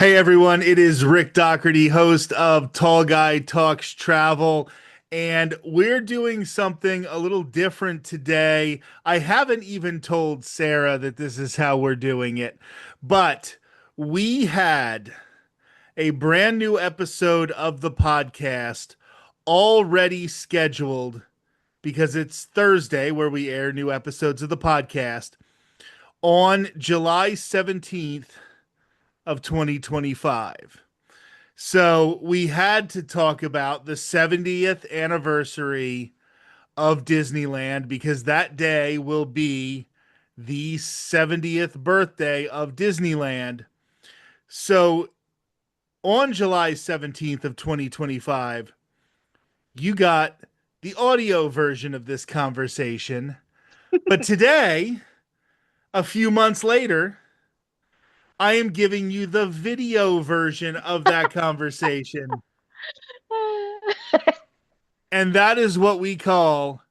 Hey everyone, it is Rick Doherty, host of Tall Guy Talks Travel, and we're doing something a little different today. I haven't even told Sarah that this is how we're doing it, but we had a brand new episode of the podcast already scheduled because it's Thursday where we air new episodes of the podcast on July 17th of 2025. So we had to talk about the 70th anniversary of Disneyland because that day will be the 70th birthday of Disneyland. So on July 17th of 2025, you got the audio version of this conversation. But today, a few months later, I am giving you the video version of that conversation. And that is what we call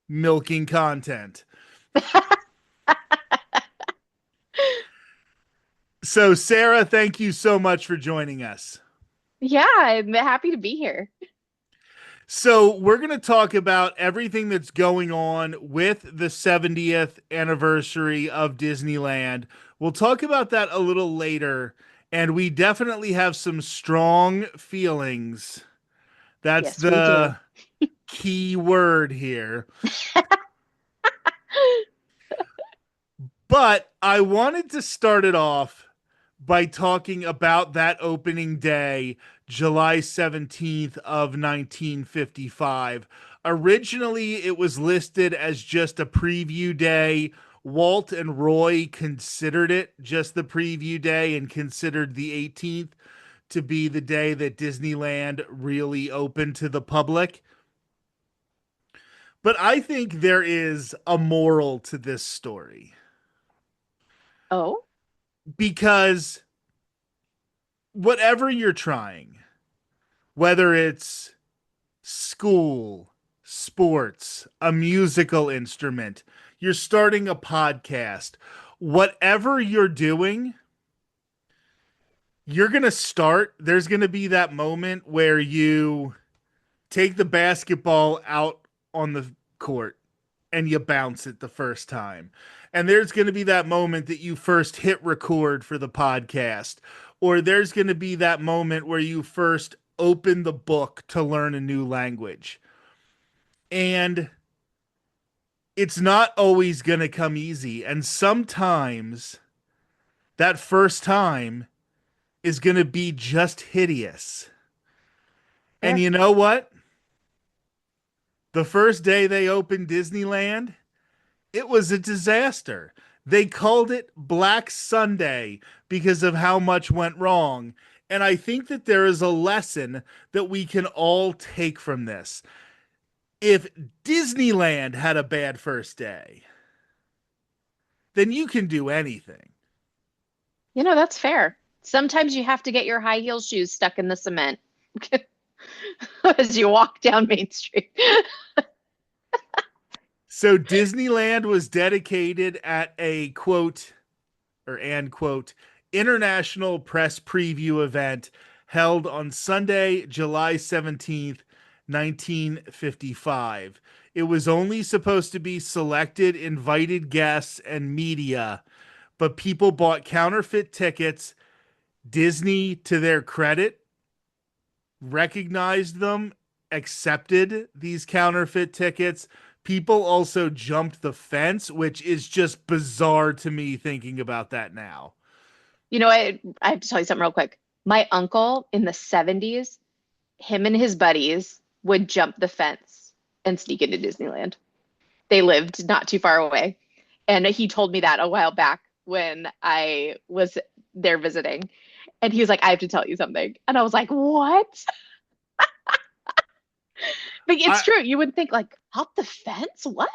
milking content. So, Sarah, thank you so much for joining us. Yeah, I'm happy to be here. So, we're going to talk about everything that's going on with the 70th anniversary of Disneyland. We'll talk about that a little later, and we definitely have some strong feelings. That's Yes, we do. the key word here. But I wanted to start it off by talking about that opening day, July 17th of 1955. Originally, it was listed as just a preview day. Walt and Roy considered it just the preview day and considered the 18th to be the day that Disneyland really opened to the public. But I think there is a moral to this story Oh, because whatever you're trying, whether it's school, sports, a musical instrument, you're starting a podcast, whatever you're doing, you're going to start. There's going to be that moment where you take the basketball out on the court and you bounce it the first time. And there's going to be that moment that you first hit record for the podcast. Or there's going to be that moment where you first open the book to learn a new language. And it's not always going to come easy. And sometimes that first time is going to be just hideous. And sure. you know what? The first day they opened Disneyland, it was a disaster. They called it Black Sunday because of how much went wrong. And I think that there is a lesson that we can all take from this. If Disneyland had a bad first day, then you can do anything. That's fair. Sometimes you have to get your high heel shoes stuck in the cement as you walk down Main Street. So Disneyland was dedicated at a quote or and quote international press preview event held on Sunday, July 17th, 1955. It was only supposed to be selected invited guests and media, but people bought counterfeit tickets. Disney, to their credit, recognized them, accepted these counterfeit tickets. People also jumped the fence, which is just bizarre to me thinking about that now. I have to tell you something real quick. My uncle in the 70s, him and his buddies would jump the fence and sneak into Disneyland. They lived not too far away. And he told me that a while back when I was there visiting. And he was like, I have to tell you something. And I was like, what? But it's I, true. You would think like, hop the fence? What?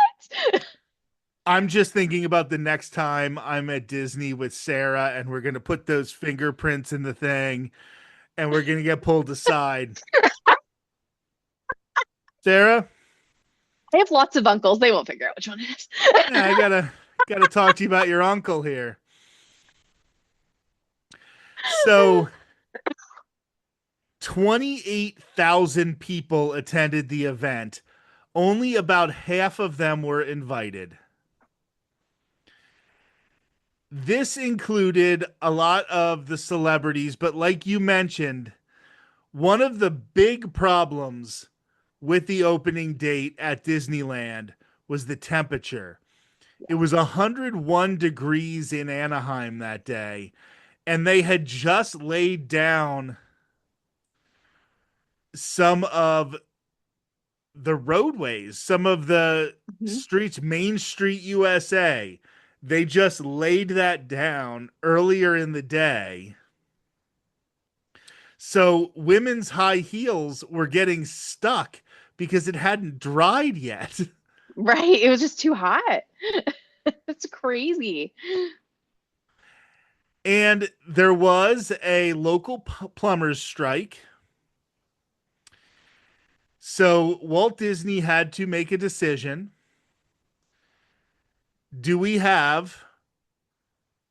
I'm just thinking about the next time I'm at Disney with Sarah and we're going to put those fingerprints in the thing and we're going to get pulled aside. Sarah, I have lots of uncles. They won't figure out which one it is. yeah, I gotta talk to you about your uncle here. So 28,000 people attended the event. Only about half of them were invited. This included a lot of the celebrities, but like you mentioned, one of the big problems with the opening date at Disneyland was the temperature. It was 101 degrees in Anaheim that day, and they had just laid down some of the roadways, some of the Mhm. streets, Main Street USA. They just laid that down earlier in the day. So women's high heels were getting stuck because it hadn't dried yet. Right. It was just too hot. That's crazy. And there was a local plumbers strike. So Walt Disney had to make a decision. Do we have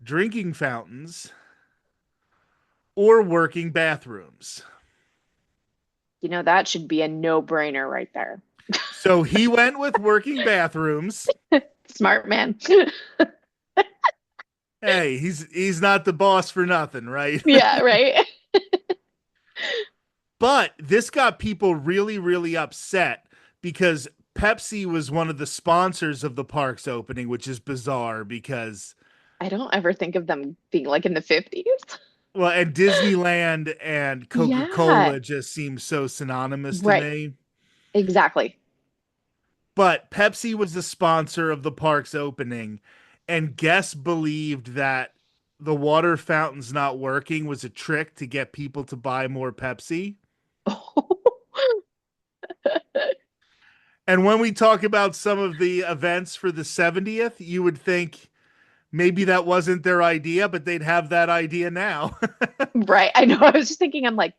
drinking fountains or working bathrooms? That should be a no-brainer right there. So he went with working bathrooms. Smart man. Hey, he's not the boss for nothing, right? Yeah, right. But this got people really, really upset because Pepsi was one of the sponsors of the park's opening, which is bizarre because, I don't ever think of them being like in the 50s. well, and Disneyland and Yeah. Coca-Cola just seem so synonymous to Right. me. Exactly. But Pepsi was the sponsor of the park's opening, and guests believed that the water fountains not working was a trick to get people to buy more Pepsi. And when we talk about some of the events for the 70th, you would think maybe that wasn't their idea, but they'd have that idea now. Right. I know. I was just thinking, I'm like,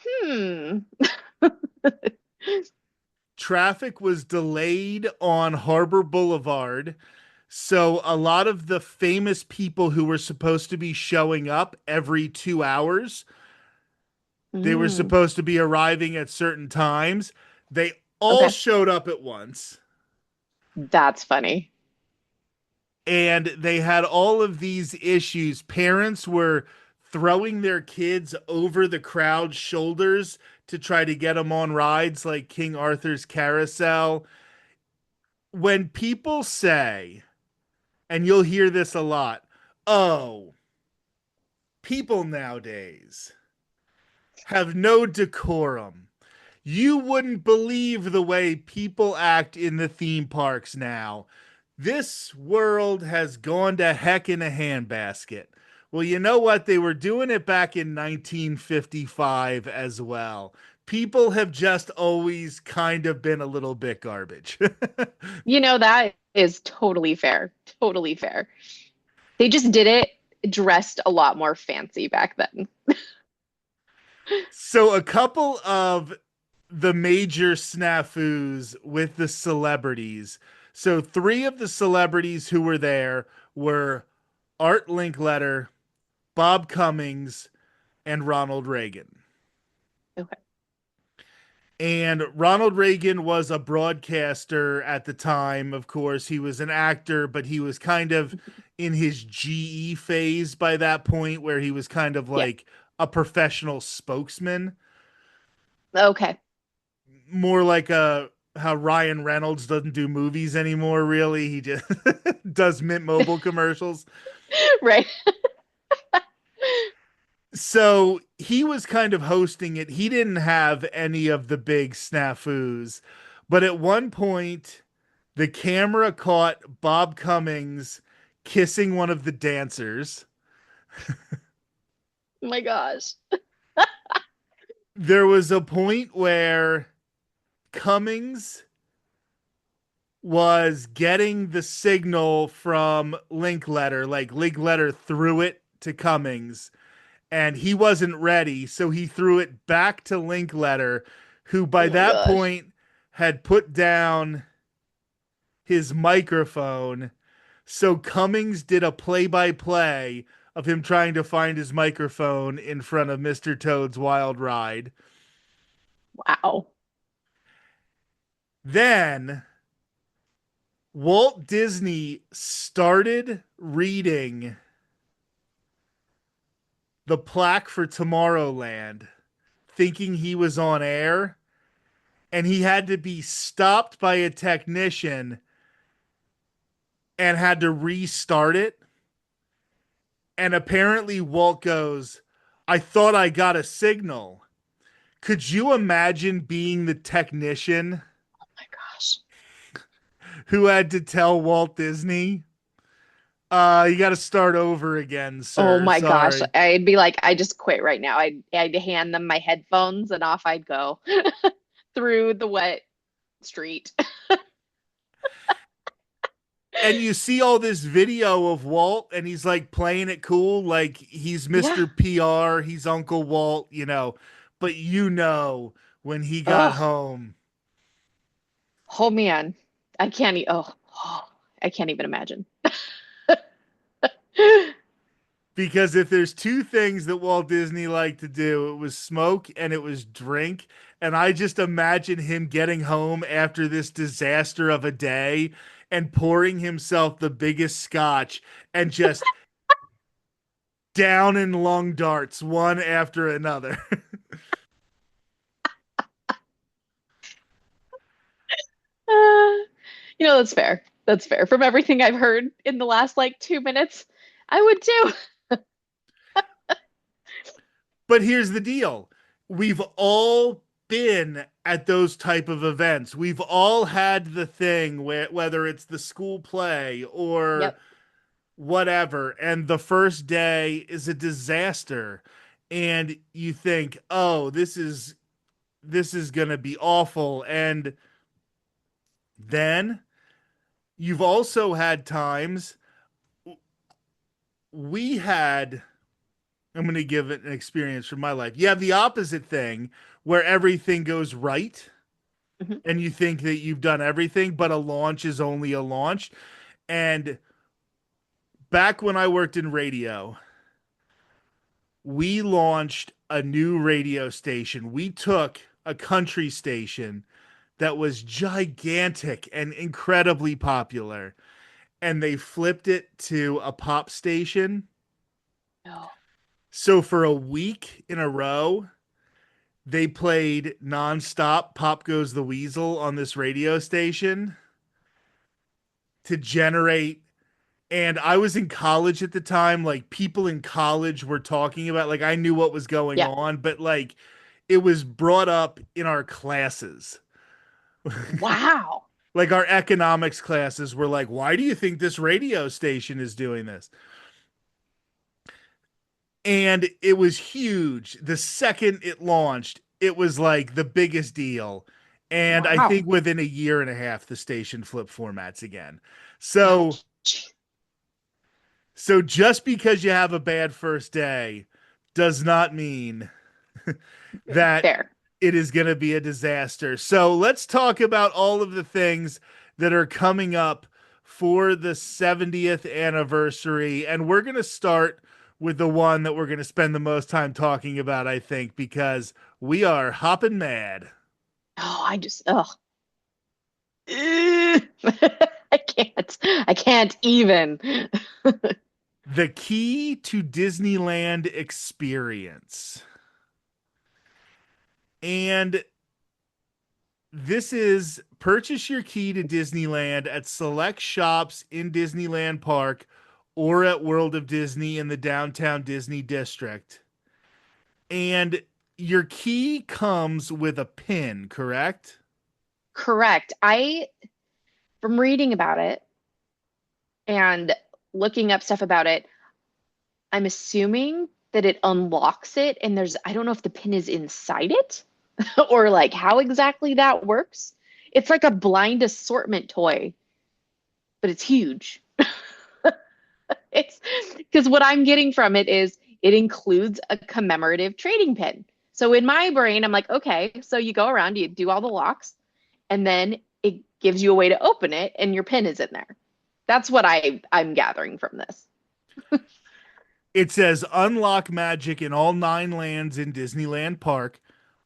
hmm. Traffic was delayed on Harbor Boulevard. So a lot of the famous people who were supposed to be showing up every 2 hours, they were Mm, supposed to be arriving at certain times. They all okay. showed up at once. That's funny. And they had all of these issues. Parents were throwing their kids over the crowd's shoulders to try to get them on rides like King Arthur's Carousel. When people say, and you'll hear this a lot, oh, people nowadays have no decorum. You wouldn't believe the way people act in the theme parks now. This world has gone to heck in a handbasket. Well, you know what? They were doing it back in 1955 as well. People have just always kind of been a little bit garbage. That is totally fair. Totally fair. They just did it dressed a lot more fancy back then. So, a couple of the major snafus with the celebrities. So, three of the celebrities who were there were Art Linkletter, Bob Cummings, and Ronald Reagan. Okay. And Ronald Reagan was a broadcaster at the time, of course. He was an actor, but he was kind of in his GE phase by that point, where he was kind of Yeah. like a professional spokesman, Okay. more like a how Ryan Reynolds doesn't do movies anymore, really. He just does Mint Mobile commercials. Right. So he was kind of hosting it. He didn't have any of the big snafus, but at one point, the camera caught Bob Cummings kissing one of the dancers. Oh my gosh. There was a point where Cummings was getting the signal from Linkletter, like Linkletter threw it to Cummings, and he wasn't ready, so he threw it back to Linkletter, who by Oh my that gosh. point had put down his microphone. So Cummings did a play-by-play of him trying to find his microphone in front of Mr. Toad's Wild Ride. Wow. Then Walt Disney started reading the plaque for Tomorrowland, thinking he was on air, and he had to be stopped by a technician and had to restart it. And apparently, Walt goes, I thought I got a signal. Could you imagine being the technician Oh my gosh. who had to tell Walt Disney, you got to start over again, Oh sir. my gosh. Sorry. I'd be like, I just quit right now. I'd hand them my headphones and off I'd go through the wet street. And you see all this video of Walt, and he's like playing it cool, like he's Yeah. Mr. PR, he's Uncle Walt, but when he got Ugh. home, Oh man. I can't oh, I can't even imagine. because if there's two things that Walt Disney liked to do, it was smoke and it was drink. And I just imagine him getting home after this disaster of a day and pouring himself the biggest scotch and just down in lung darts one after another. Uh, that's fair. That's fair. From everything I've heard in the last like 2 minutes, I would too. But here's the deal. We've all been at those type of events. We've all had the thing where whether it's the school play or Yep. whatever, and the first day is a disaster, and you think, "Oh, this is going to be awful." And then you've also had times we had I'm going to give it an experience from my life. You have the opposite thing where everything goes right Mhm. and you think that you've done everything, but a launch is only a launch. And back when I worked in radio, we launched a new radio station. We took a country station that was gigantic and incredibly popular, and they flipped it to a pop station. No. So for a week in a row, they played nonstop Pop Goes the Weasel on this radio station to generate. And I was in college at the time. Like people in college were talking about, like, I knew what was going Yeah. on, but like it was brought up in our classes. Wow. Like our economics classes were like, why do you think this radio station is doing this? And it was huge. The second it launched, it was like the biggest deal. And I Wow. think within a year and a half, the station flipped formats again. Oh, So, so just because you have a bad first day does not mean that fair. it is going to be a disaster. So let's talk about all of the things that are coming up for the 70th anniversary. And we're going to start with the one that we're going to spend the most time talking about, I think, because we are hopping mad. Oh, I can't. I can't even. The key to Disneyland experience. And this is purchase your key to Disneyland at select shops in Disneyland Park or at World of Disney in the downtown Disney district. And your key comes with a pin, correct? Correct. From reading about it and looking up stuff about it, I'm assuming that it unlocks it and I don't know if the pin is inside it or like how exactly that works. It's like a blind assortment toy, but it's huge. It's because what I'm getting from it is it includes a commemorative trading pin. So in my brain, I'm like, okay, so you go around, you do all the locks, and then it gives you a way to open it, and your pin is in there. That's what I'm gathering from this. It says unlock magic in all nine lands in Disneyland Park.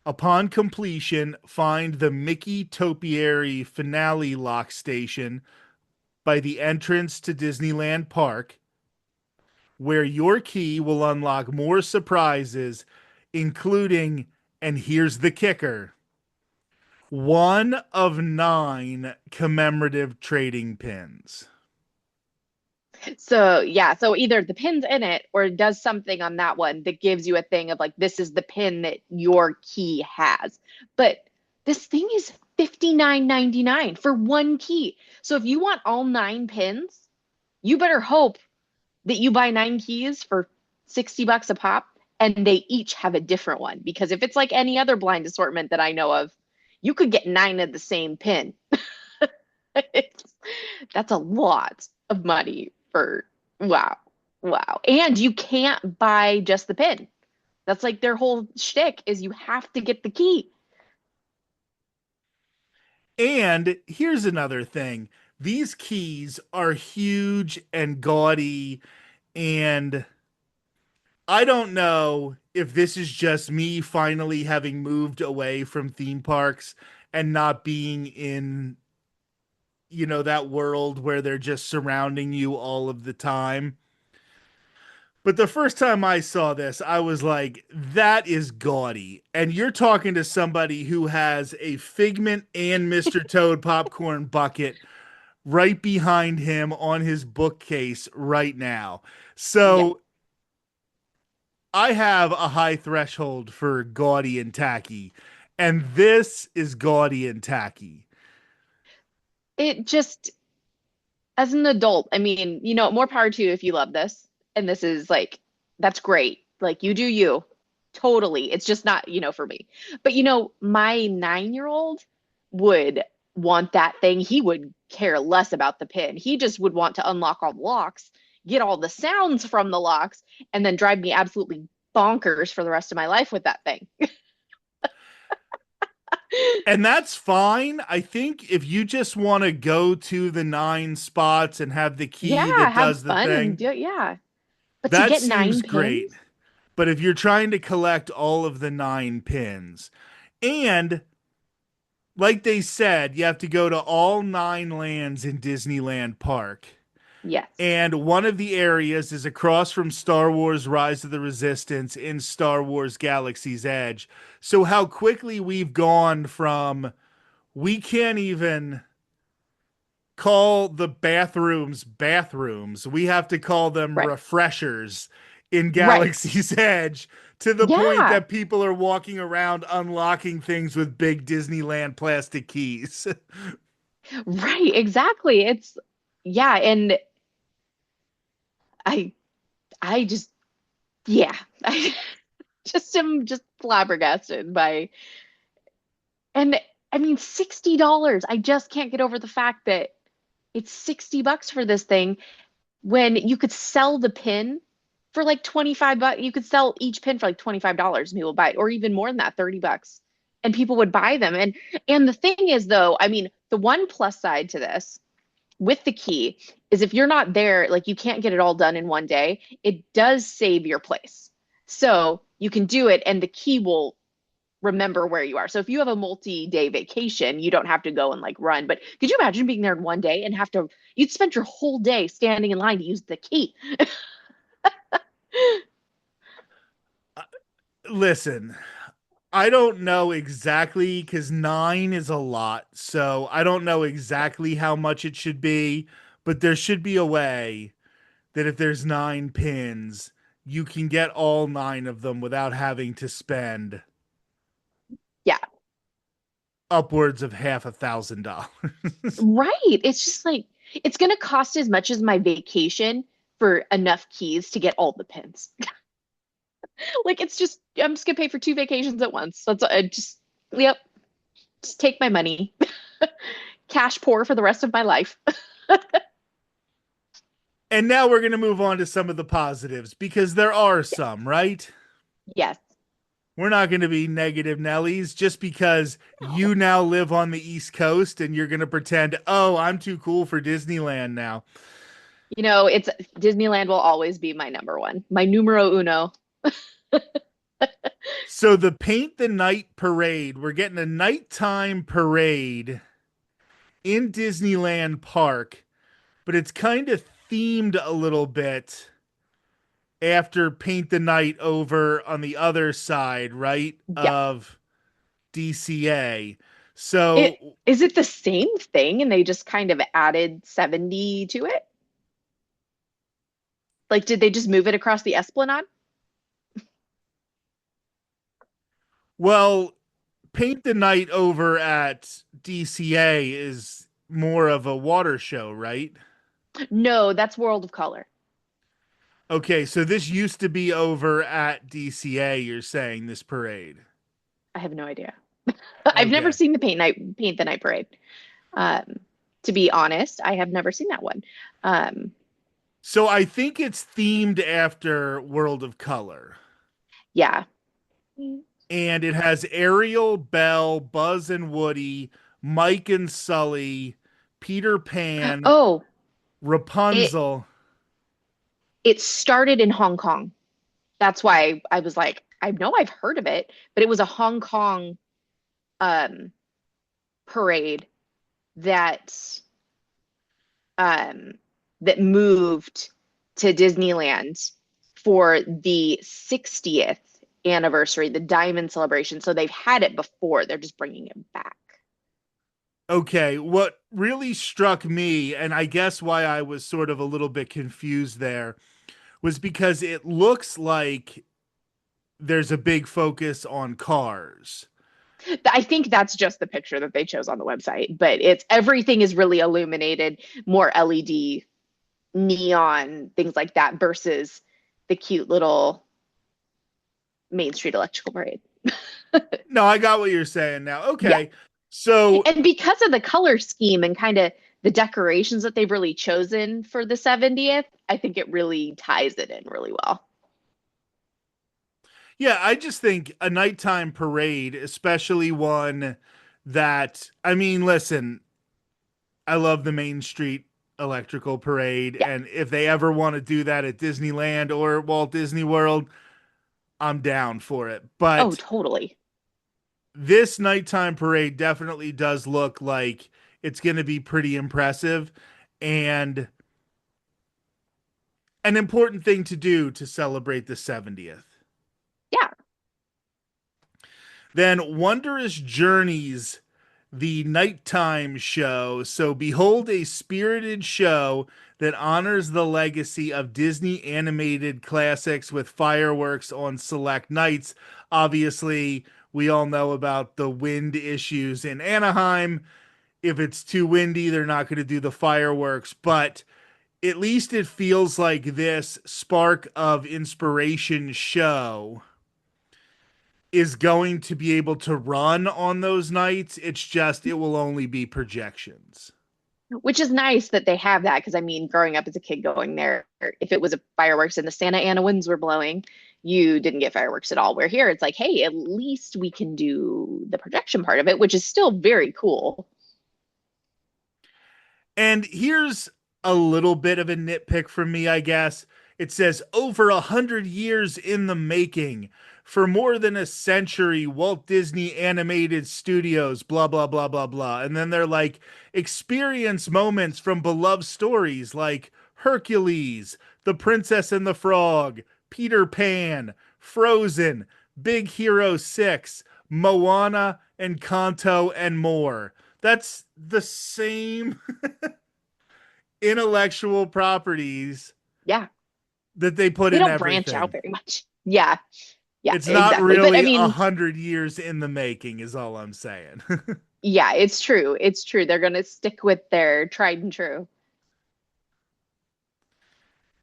Upon completion, find the Mickey Topiary Finale Lock Station by the entrance to Disneyland Park, where your key will unlock more surprises, including, and here's the kicker, one of nine commemorative trading pins. So yeah, so either the pin's in it or it does something on that one that gives you a thing of like this is the pin that your key has. But this thing is 59.99 for one key. So if you want all nine pins, you better hope that you buy nine keys for $60 a pop and they each have a different one. Because if it's like any other blind assortment that I know of, you could get nine of the same pin. It's, that's a lot of money for wow. Wow. And you can't buy just the pin. That's like their whole shtick is you have to get the key. And here's another thing, these keys are huge and gaudy, and I don't know if this is just me finally having moved away from theme parks and not being in, that world where they're just surrounding you all of the time. But the first time I saw this, I was like, that is gaudy. And you're talking to somebody who has a Figment and Mr. Toad popcorn bucket right behind him on his bookcase right now. Yeah. So I have a high threshold for gaudy and tacky, and this is gaudy and tacky. It just as an adult, I mean, more power to you if you love this. And this is like, that's great. Like, you do you. Totally. It's just not, for me. But, my 9-year-old would want that thing. He would care less about the pin. He just would want to unlock all the locks, get all the sounds from the locks, and then drive me absolutely bonkers for the rest of my life with that thing. And that's fine. I think if you just want to go to the nine spots and have the key Yeah, that have does the fun and thing, do it. Yeah. But to that get seems nine great. pins, But if you're trying to collect all of the nine pins, and like they said, you have to go to all nine lands in Disneyland Park. yes. And one of the areas is across from Star Wars Rise of the Resistance in Star Wars Galaxy's Edge. So, how quickly we've gone from we can't even call the bathrooms. We have to call them Right. refreshers in Right. Galaxy's Edge, to the point Yeah. that people are walking around unlocking things with big Disneyland plastic keys. Right, exactly. It's yeah, and I I just yeah, I just am just flabbergasted by and I mean $60. I just can't get over the fact that it's $60 for this thing when you could sell the pin for like 25 bucks. You could sell each pin for like $25 and people would buy it, or even more than that, $30. And people would buy them. And the thing is though, I mean, the one plus side to this with the key is if you're not there, like you can't get it all done in one day, it does save your place. So you can do it and the key will remember where you are. So if you have a multi-day vacation, you don't have to go and like run. But could you imagine being there in one day and you'd spend your whole day standing in line to use the key? Listen, I don't know exactly because nine is a lot. So I don't know exactly how much it should be, but there should be a way that if there's nine pins, you can get all nine of them without having to spend Yeah, upwards of $500,000. right. It's just like, it's going to cost as much as my vacation for enough keys to get all the pins. Like, it's just, I'm just going to pay for two vacations at once. That's just, yep, just take my money, cash poor for the rest of my life. And now we're going to move on to some of the positives because there are some, right? Yes. We're not going to be negative Nellies just because No. you now live on the East Coast and you're going to pretend, oh, I'm too cool for Disneyland now. It's Disneyland will always be my number one, my numero uno. So the Paint the Night parade, we're getting a nighttime parade in Disneyland Park, but it's kind of themed a little bit after Paint the Night over on the other side, right? Yeah. Of DCA. It So, is it the same thing and they just kind of added 70 to it? Like, did they just move it across the Esplanade? well, Paint the Night over at DCA is more of a water show, right? No, that's World of Color. Okay, so this used to be over at DCA, you're saying this parade. I have no idea. I've never Okay. seen the Paint the Night parade. Um, to be honest, I have never seen that one. Um, So I think it's themed after World of Color. yeah. And it has Ariel, Belle, Buzz and Woody, Mike and Sully, Peter Pan, Oh, it Rapunzel. it started in Hong Kong. That's why I was like, I know I've heard of it, but it was a Hong Kong um parade that um that moved to Disneyland for the 60th anniversary, the Diamond Celebration. So they've had it before. They're just bringing it back. Okay, what really struck me, and I guess why I was sort of a little bit confused there, was because it looks like there's a big focus on cars. I think that's just the picture that they chose on the website, but it's everything is really illuminated, more LED, neon, things like that versus the cute little Main Street Electrical Parade. No, I got what you're saying now. Yeah. Okay. So, And because of the color scheme and kind of the decorations that they've really chosen for the 70th, I think it really ties it in really well. yeah, I just think a nighttime parade, especially one that, I mean, listen, I love the Main Street Electrical Parade. Yeah. And if they ever want to do that at Disneyland or Walt Disney World, I'm down for it. Oh, But totally. this nighttime parade definitely does look like it's going to be pretty impressive and an important thing to do to celebrate the 70th. Yeah. Then Wondrous Journeys, the nighttime show. So behold a spirited show that honors the legacy of Disney animated classics with fireworks on select nights. Obviously, we all know about the wind issues in Anaheim. If it's too windy, they're not going to do the fireworks, but at least it feels like this spark of inspiration show is going to be able to run on those nights. It's just, it will only be projections. Which is nice that they have that because I mean, growing up as a kid going there, if it was a fireworks and the Santa Ana winds were blowing, you didn't get fireworks at all. Where here it's like, hey, at least we can do the projection part of it, which is still very cool. And here's a little bit of a nitpick from me, I guess. It says over 100 years in the making. For more than a century, Walt Disney Animated Studios, blah, blah, blah, blah, blah. And then they're like, experience moments from beloved stories like Hercules, The Princess and the Frog, Peter Pan, Frozen, Big Hero 6, Moana, Encanto, and more. That's the same intellectual properties Yeah. that they put They in don't branch out everything. very much. Yeah. Yeah, It's not exactly. But I really a mean, 100 years in the making, is all I'm saying. yeah, it's true. It's true. They're going to stick with their tried and true.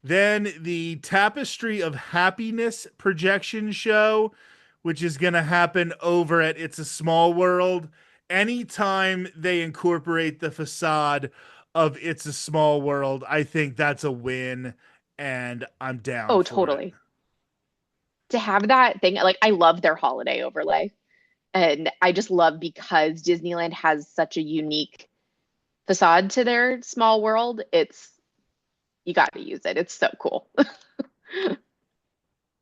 Then the Tapestry of Happiness projection show, which is going to happen over at It's a Small World. Anytime they incorporate the facade of It's a Small World, I think that's a win, and I'm down Oh, for it. totally. To have that thing, like I love their holiday overlay. And I just love because Disneyland has such a unique facade to their small world. It's you got to use it. It's so cool.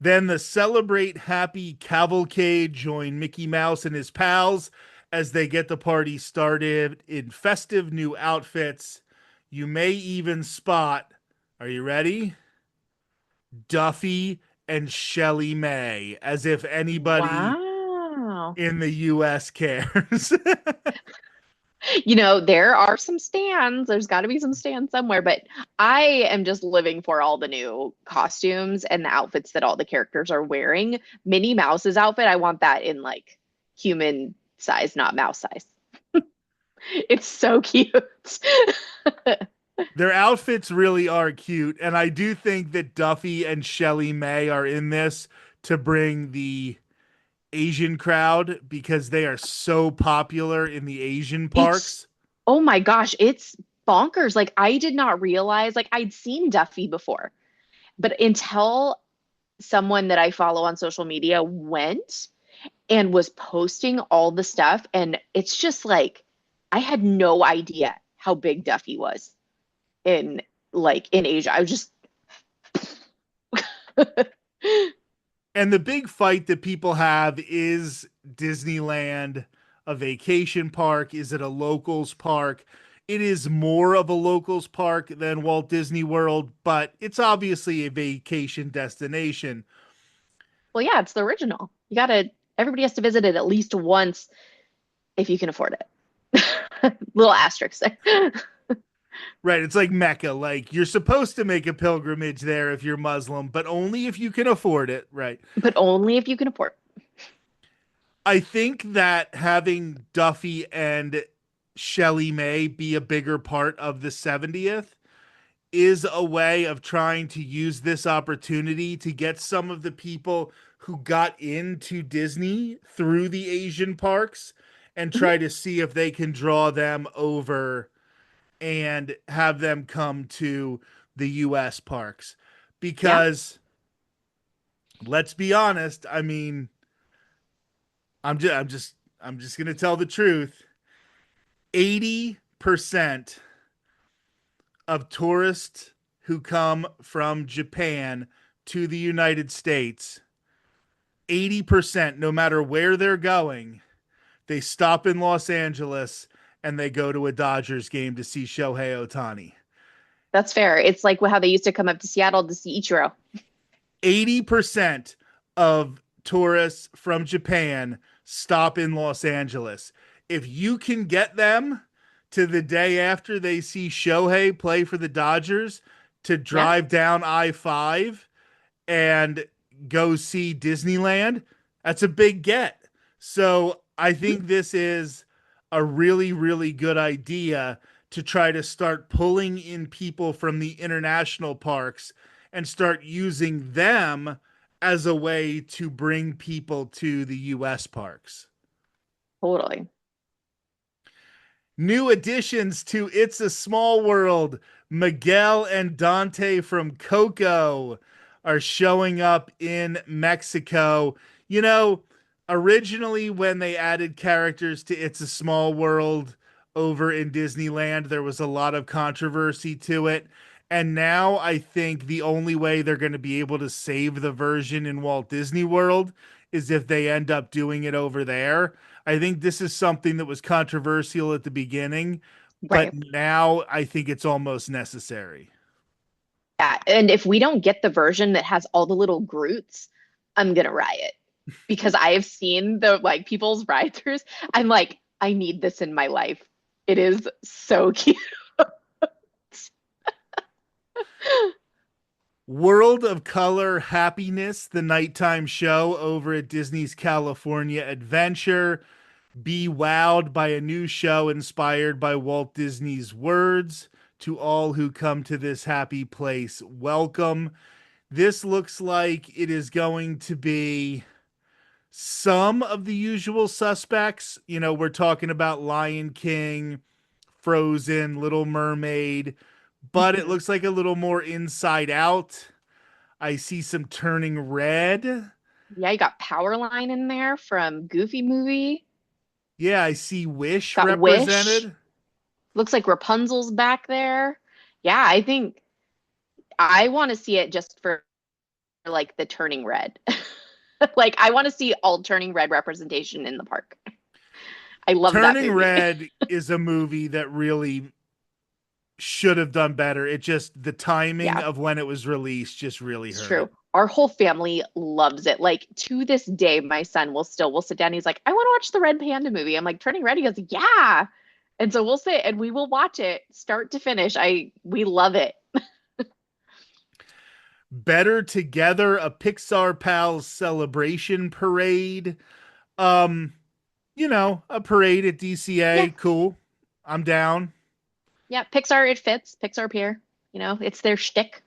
Then the Celebrate Happy Cavalcade join Mickey Mouse and his pals as they get the party started in festive new outfits. You may even spot, are you ready? Duffy and Shelly May, as if anybody Wow. in the US cares. There are some stands. There's got to be some stands somewhere, but I am just living for all the new costumes and the outfits that all the characters are wearing. Minnie Mouse's outfit, I want that in like human size, not mouse size. It's so cute. Their outfits really are cute, and I do think that Duffy and Shelly May are in this to bring the Asian crowd because they are so popular in the Asian It's, parks. oh my gosh, it's bonkers. Like, I did not realize, like, I'd seen Duffy before, but until someone that I follow on social media went and was posting all the stuff, and it's just like, I had no idea how big Duffy was in in Asia. I was just And the big fight that people have is Disneyland a vacation park? Is it a locals park? It is more of a locals park than Walt Disney World, but it's obviously a vacation destination. well, yeah, it's the original. Everybody has to visit it at least once if you can afford it. Little asterisk there. Right. It's like Mecca. Like you're supposed to make a pilgrimage there if you're Muslim, but only if you can afford it. Right. But only if you can afford I think that having Duffy and Shelly May be a bigger part of the 70th is a way of trying to use this opportunity to get some of the people who got into Disney through the Asian parks and it. Mhm. try to see if they can draw them over and have them come to the US parks. Yeah, Because let's be honest, I mean, I'm just going to tell the truth. 80% of tourists who come from Japan to the United States, 80%, no matter where they're going, they stop in Los Angeles and they go to a Dodgers game to see Shohei Ohtani. that's fair. It's like how they used to come up to Seattle to see Ichiro. 80% of tourists from Japan stop in Los Angeles. If you can get them to the day after they see Shohei play for the Dodgers to Yeah, drive down I-5 and go see Disneyland, that's a big get. So I mhm, think this is a really, really good idea to try to start pulling in people from the international parks and start using them as a way to bring people to the US parks. totally. New additions to It's a Small World. Miguel and Dante from Coco are showing up in Mexico. You know, originally when they added characters to It's a Small World over in Disneyland, there was a lot of controversy to it. And now I think the only way they're going to be able to save the version in Walt Disney World is if they end up doing it over there. I think this is something that was controversial at the beginning, but Right. now I think it's almost necessary. Yeah. And if we don't get the version that has all the little Groots, I'm gonna riot because I have seen the like people's ride-throughs. I'm like, I need this in my life. It is so cute. World of Color Happiness, the nighttime show over at Disney's California Adventure. Be wowed by a new show inspired by Walt Disney's words. To all who come to this happy place, welcome. This looks like it is going to be some of the usual suspects. You know, we're talking about Lion King, Frozen, Little Mermaid, but it Mhm. looks like a little more inside out. I see some turning red. Yeah, you got Powerline in there from Goofy movie. Yeah, I see Wish Got Wish. represented. Looks like Rapunzel's back there. Yeah, I think I want to see it just for like the turning red. Like I want to see all turning red representation in the park. I love that Turning movie. Red is a movie that really should have done better. It just, the timing Yeah, of when it was released just really it's hurt true. it. Our whole family loves it. Like to this day, my son will sit down. He's like, I want to watch the Red Panda movie. I'm like, Turning Red. He goes, yeah. And so we'll sit and we will watch it start to finish. We love it. Better Together, a Pixar Pals celebration parade. Um, a parade at Yeah, DCA, cool. I'm down. yeah. Pixar, it fits. Pixar Pier. It's their shtick.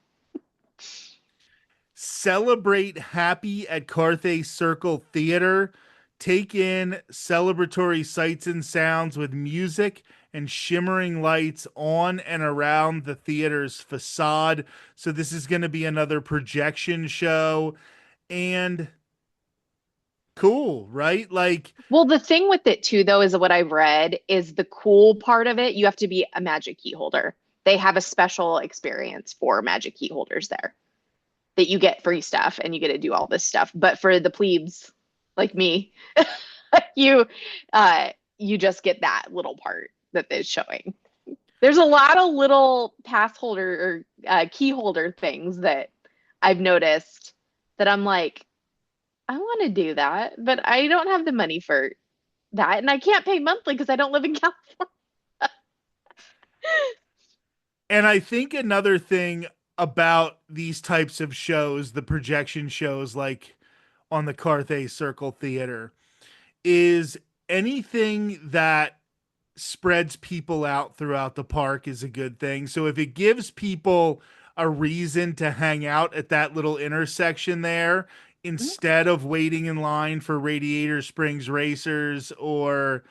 Celebrate happy at Carthay Circle Theater. Take in celebratory sights and sounds with music and shimmering lights on and around the theater's facade. So, this is going to be another projection show. And cool, right? Like, Well, the thing with it too, though, is what I've read is the cool part of it. You have to be a magic key holder. They have a special experience for magic key holders there that you get free stuff and you get to do all this stuff. But for the plebes like me, you you just get that little part that they're showing. There's a lot of little pass holder or key holder things that I've noticed that I'm like, I want to do that, but I don't have the money for that, and I can't pay monthly because I don't live in California. and I think another thing about these types of shows, the projection shows like on the Carthay Circle Theater, is anything that spreads people out throughout the park is a good thing. So if it gives people a reason to hang out at that little intersection there instead of waiting in line for Radiator Springs Racers or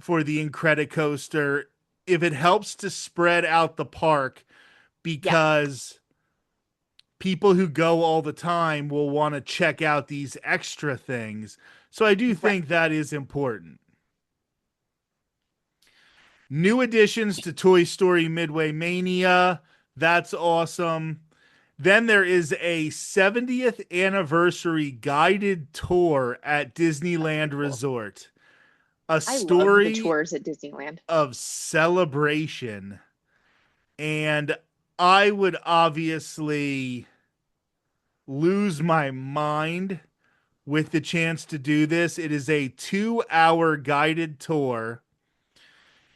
for the Incredicoaster, if it helps to spread out the park, Yeah, because people who go all the time will want to check out these extra things. So I do right. think that is important. New additions to Toy Story Midway Mania. That's awesome. Then there is a 70th anniversary guided tour at That's Disneyland pretty cool. Resort. A I love the story tours at Disneyland. of celebration. And I would obviously lose my mind with the chance to do this. It is a 2 hour guided tour.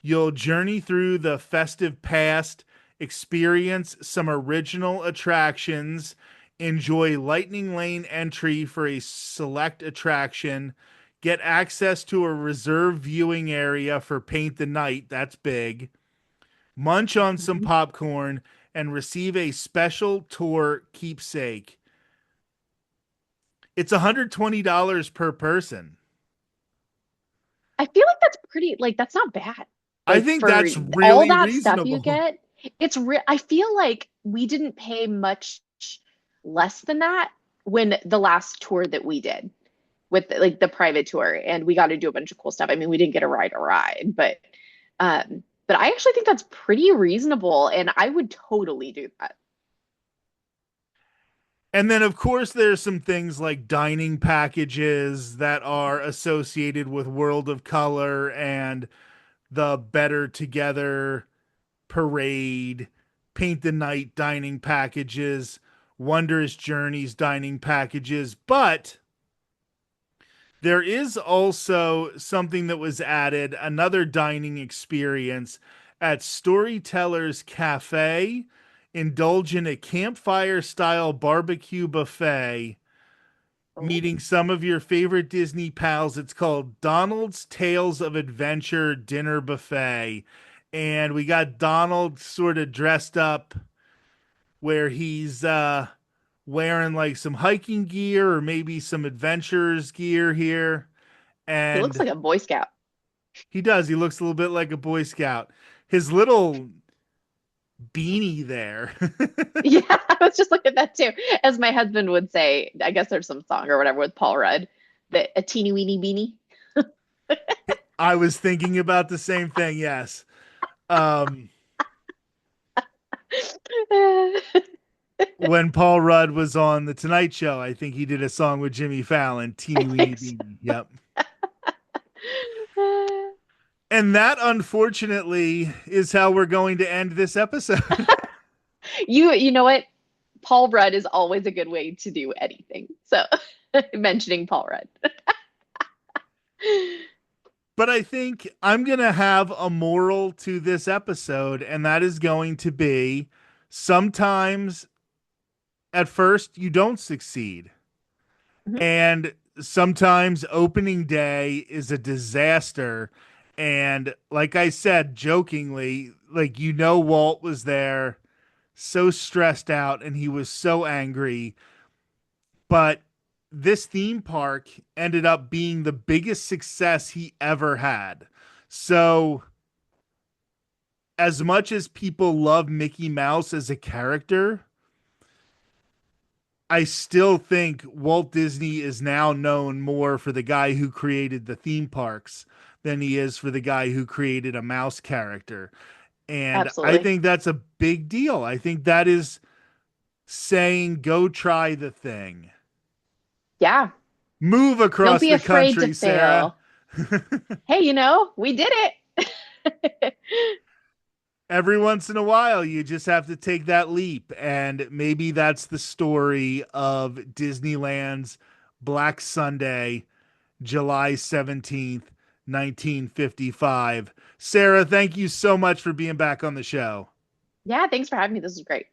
You'll journey through the festive past, experience some original attractions, enjoy Lightning Lane entry for a select attraction, get access to a reserved viewing area for Paint the Night. That's big. Munch on some Mhm. popcorn and receive a special tour keepsake. It's $120 per person. I feel like that's pretty, like, that's not bad. I Like, think for that's all really that stuff you reasonable. get, I feel like we didn't pay much less than that when the last tour that we did with like the private tour and we got to do a bunch of cool stuff. I mean, we didn't get to ride a ride, but I actually think that's pretty reasonable and I would totally do that. And then, of course, there's some things like dining packages that are associated with World of Color and the Better Together parade, Paint the Night dining packages, Wondrous Journeys dining packages. But there is also something that was added, another dining experience at Storytellers Cafe. Indulge in a campfire style barbecue buffet, Oh, meeting some of your favorite Disney pals. It's called Donald's Tales of Adventure Dinner Buffet. And we got Donald sort of dressed up where he's wearing like some hiking gear or maybe some adventurers gear here. he looks And like a Boy Scout. he does. He looks a little bit like a Boy Scout. His little beanie there. Yeah, I was just looking at that too. As my husband would say, I guess there's some song or whatever with Paul Rudd, that a teeny weeny beanie. I was thinking about the same thing. Yes. Um, When Paul Rudd was on the Tonight Show, I think he did a song with Jimmy Fallon, I Teeny Weeny think so. Beanie. Yep. And that, unfortunately, is how we're going to end this episode. You know what? Paul Rudd is always a good way to do anything. So mentioning Paul Rudd. But I think I'm going to have a moral to this episode, and that is going to be sometimes at first you don't succeed. Mhm. And sometimes opening day is a disaster. And like I said, jokingly, like, Walt was there so stressed out and he was so angry. But this theme park ended up being the biggest success he ever had. So, as much as people love Mickey Mouse as a character, I still think Walt Disney is now known more for the guy who created the theme parks than he is for the guy who created a mouse character. And I Absolutely. think that's a big deal. I think that is saying, go try the thing. Yeah. Move Don't across be the afraid to country, Sarah. fail. Hey, we did it. Every once in a while, you just have to take that leap. And maybe that's the story of Disneyland's Black Sunday, July 17th, 1955. Sarah, thank you so much for being back on the show. Yeah, thanks for having me. This is great.